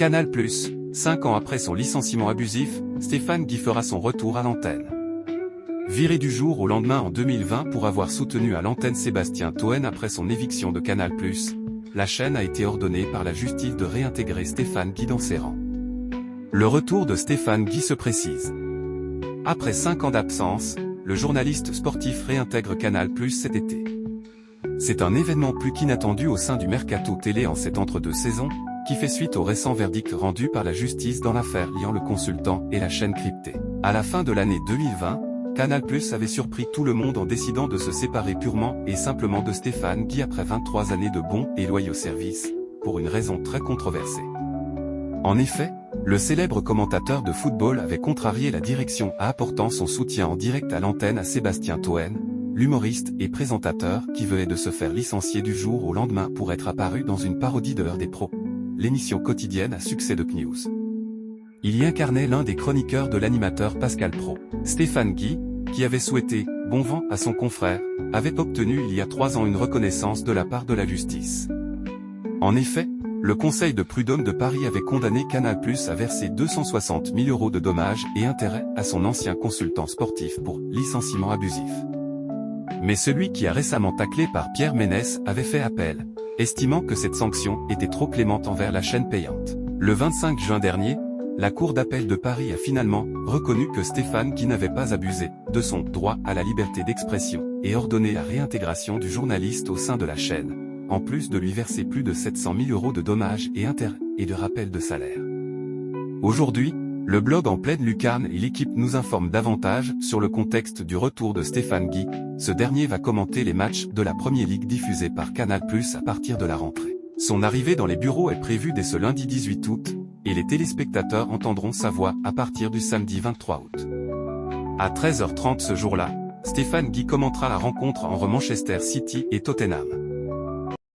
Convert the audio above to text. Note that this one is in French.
Canal+, 5 ans après son licenciement abusif, Stéphane Guy fera son retour à l'antenne. Viré du jour au lendemain en 2020 pour avoir soutenu à l'antenne Sébastien Toen après son éviction de Canal+, la chaîne a été ordonnée par la justice de réintégrer Stéphane Guy dans ses rangs. Le retour de Stéphane Guy se précise. Après 5 ans d'absence, le journaliste sportif réintègre Canal+ cet été. C'est un événement plus qu'inattendu au sein du mercato télé en cette entre-deux saisons, qui fait suite au récent verdict rendu par la justice dans l'affaire liant le consultant et la chaîne cryptée. À la fin de l'année 2020, Canal+ avait surpris tout le monde en décidant de se séparer purement et simplement de Stéphane Guy après 23 années de bons et loyaux services, pour une raison très controversée. En effet, le célèbre commentateur de football avait contrarié la direction apportant son soutien en direct à l'antenne à Sébastien Toen, l'humoriste et présentateur qui venait de se faire licencier du jour au lendemain pour être apparu dans une parodie de l'heure des pros, l'émission quotidienne à succès de CNews. Il y incarnait l'un des chroniqueurs de l'animateur Pascal Praud. Stéphane Guy, qui avait souhaité « bon vent » à son confrère, avait obtenu il y a 3 ans une reconnaissance de la part de la justice. En effet, le Conseil de prud'homme de Paris avait condamné Canal+ à verser 260 000 € de dommages et intérêts à son ancien consultant sportif pour licenciement abusif. Mais celui qui a récemment taclé par Pierre Ménès avait fait appel, estimant que cette sanction était trop clémente envers la chaîne payante. Le 25 juin dernier, la Cour d'appel de Paris a finalement reconnu que Stéphane Guy n'avait pas abusé de son droit à la liberté d'expression et ordonné la réintégration du journaliste au sein de la chaîne, en plus de lui verser plus de 700 000 € de dommages et intérêts et de rappel de salaire. Aujourd'hui, le blog En pleine lucarne et l'équipe nous informe davantage sur le contexte du retour de Stéphane Guy. Ce dernier va commenter les matchs de la Premier League diffusés par Canal+ à partir de la rentrée. Son arrivée dans les bureaux est prévue dès ce lundi 18 août, et les téléspectateurs entendront sa voix à partir du samedi 23 août. À 13h30 ce jour-là, Stéphane Guy commentera la rencontre entre Manchester City et Tottenham.